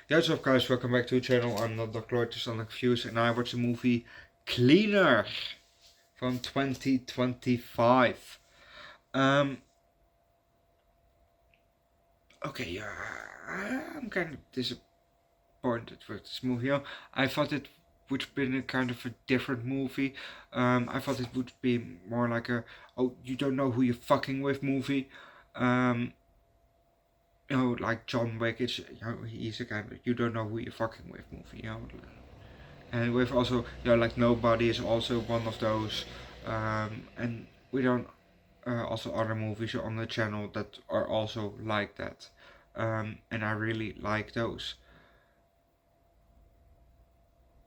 Yeah, what's up guys, welcome back to the channel. I'm Underdog Reacts and I watched the movie Cleaner from 2025. Okay, yeah, I'm kind of disappointed with this movie. You know, I thought it would have been a kind of a different movie. I thought it would be more like a, oh, you don't know who you're fucking with movie. You know, like John Wick, it's, you know, he's a kind of, you don't know who you're fucking with movie, you know. And with also, you know, like Nobody is also one of those. And we don't, also other movies on the channel that are also like that. And I really like those.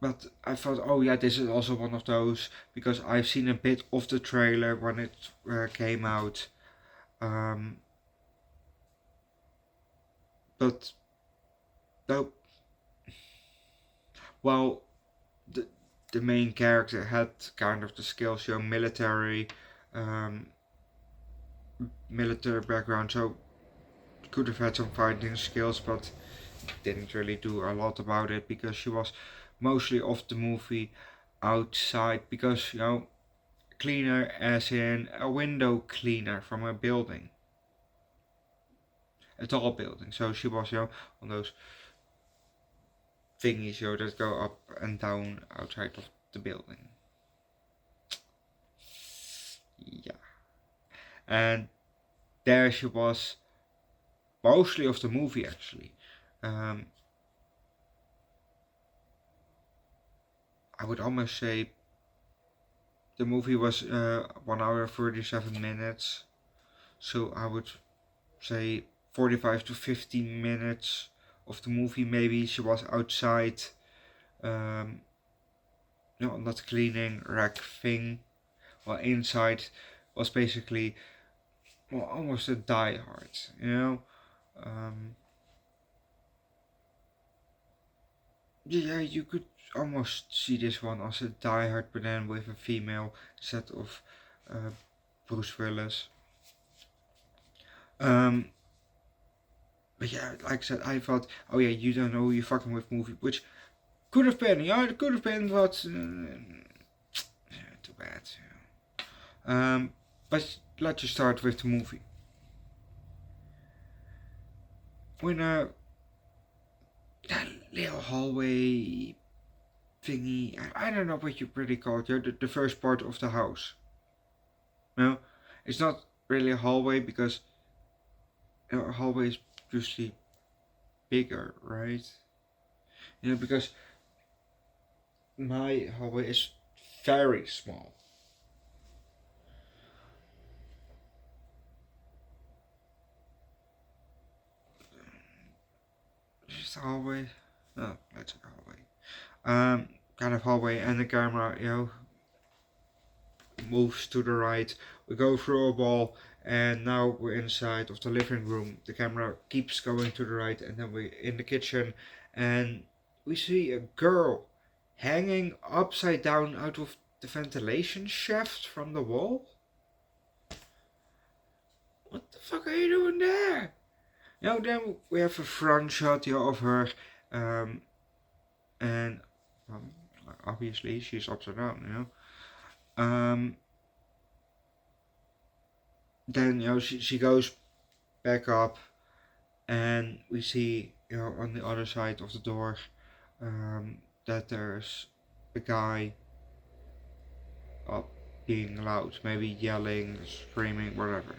But I thought, oh yeah, this is also one of those, because I've seen a bit of the trailer when it came out. But no, well, the the main character had kind of the skills, you know, um, military background, so could have had some fighting skills, but didn't really do a lot about it because she was mostly of the movie outside, because, you know, cleaner as in a window cleaner from a building, a tall building. So she was, you know, on those thingies, you know, that go up and down outside of the building. Yeah. And there she was mostly of the movie actually. I would almost say the movie was 1 hour 37 minutes, so I would say 45 to 50 minutes of the movie maybe she was outside, you know, on that cleaning rack thing, while inside was basically, well, almost a Die Hard, you know. Yeah, you could almost see this one as a Die Hard, but then with a female set of Bruce Willis. But yeah, like I said, I thought, oh yeah, you don't know who you're fucking with movie, which could have been, yeah, it could have been, but too bad. But let's just start with the movie. We're in a little hallway thingy. I don't know what you really call it. The first part of the house. No, it's not really a hallway because a hallway is usually bigger, right? You know, because my hallway is very small. Just a hallway. No, that's a hallway. Kind of hallway, and the camera, you know, moves to the right. We go through a wall, and now we're inside of the living room. The camera keeps going to the right, and then we're in the kitchen, and we see a girl hanging upside down out of the ventilation shaft from the wall. What the fuck are you doing there? You know, then we have a front shot, you know, of her, and obviously she's upside down, you know. Then, you know, she goes back up, and we see, you know, on the other side of the door, that there's a guy up being loud, maybe yelling, screaming, whatever.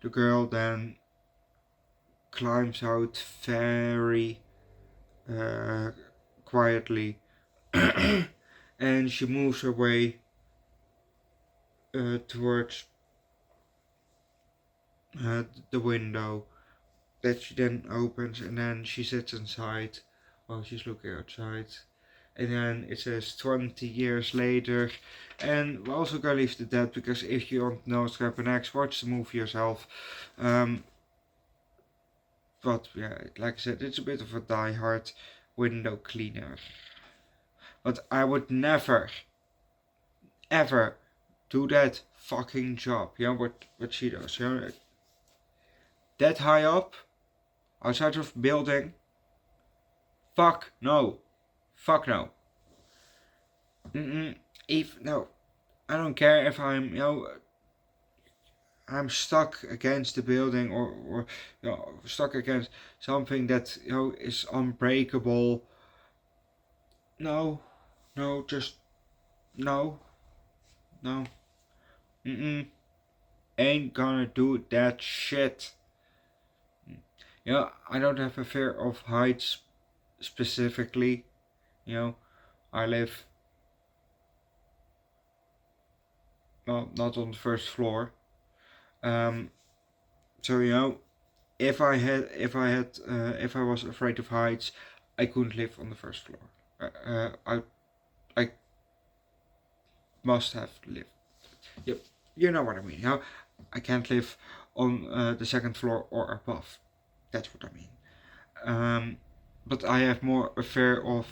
The girl then climbs out very quietly, and she moves her way towards the window that she then opens, and then she sits inside while she's looking outside. And then it says 20 years later, and we're also gonna leave it at that, because if you don't know what's happening next, watch the movie yourself. But yeah, like I said, it's a bit of a Die Hard window cleaner. But I would never, ever do that fucking job. You know what she does? You know, that high up, outside of building, fuck no. Fuck no. No. I don't care if I'm, I'm stuck against the building or stuck against something that, is unbreakable. No. No, just, no. No. Ain't gonna do that shit. I don't have a fear of heights specifically. I live, well, not on the first floor. So if I was afraid of heights, I couldn't live on the first floor. I must have lived. Yep, you know what I mean. I can't live on the second floor or above. That's what I mean. But I have more a fear of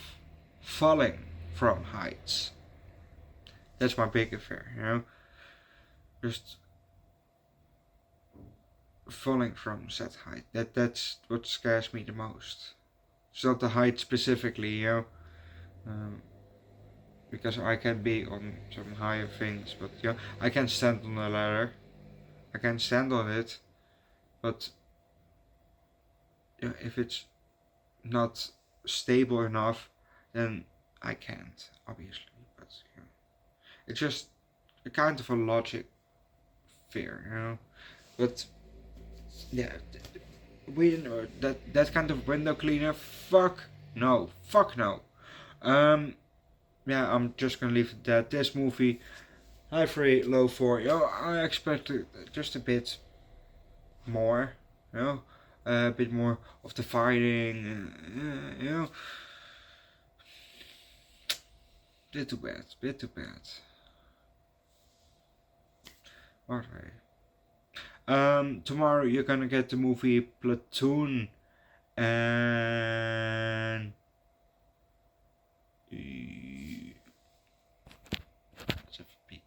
falling from heights. That's my bigger fear. Just falling from said height. That's what scares me the most. It's not the height specifically, because I can be on some higher things, but I can stand on a ladder. I can stand on it, but if it's not stable enough, then I can't, obviously. But it's just a kind of a logic fear, But yeah, we know that kind of window cleaner. Fuck no. I'm just gonna leave it at that. This movie, high 3, low 4. I expected just a bit more. A bit more of the fighting. Bit too bad. Alright. Tomorrow you're gonna get the movie Platoon and let's have a peek.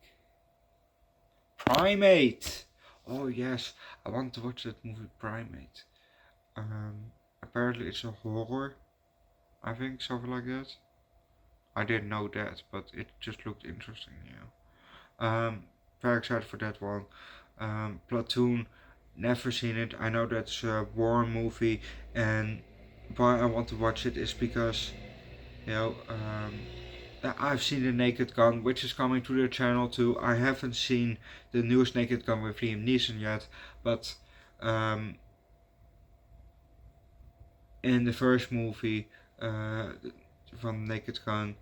Primate. Oh yes, I want to watch that movie Primate. Apparently it's a horror. I think something like that. I didn't know that, but it just looked interesting. Very excited for that one. Platoon, never seen it. I know that's a war movie, and why I want to watch it is because I've seen the Naked Gun, which is coming to the channel too. I haven't seen the newest Naked Gun with Liam Neeson yet, but in the first movie from Naked Gun,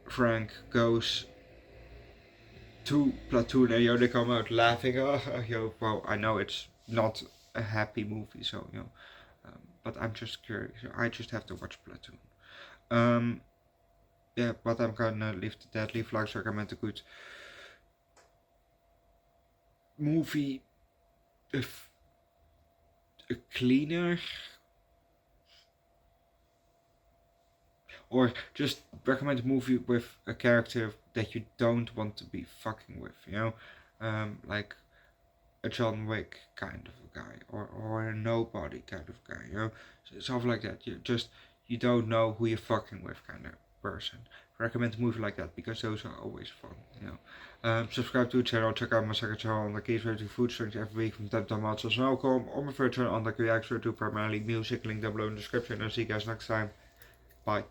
Frank goes to Platoon and they come out laughing. Well, I know it's not a happy movie, so but I'm just curious. I just have to watch Platoon. But I'm gonna leave that. Leave likes, recommend a good movie, if a cleaner, or just recommend a movie with a character that you don't want to be fucking with, like a John Wick kind of a guy, or a nobody kind of guy, something like that. You don't know who you're fucking with kind of person. Recommend a movie like that because those are always fun. Subscribe to the channel, check out my second channel Underdog Eats, where I do food streams every week from time to time. Also welcome on my third channel Underdog Reacts, where I do primarily music. Link down below in the description. And I'll see you guys next time. Bye.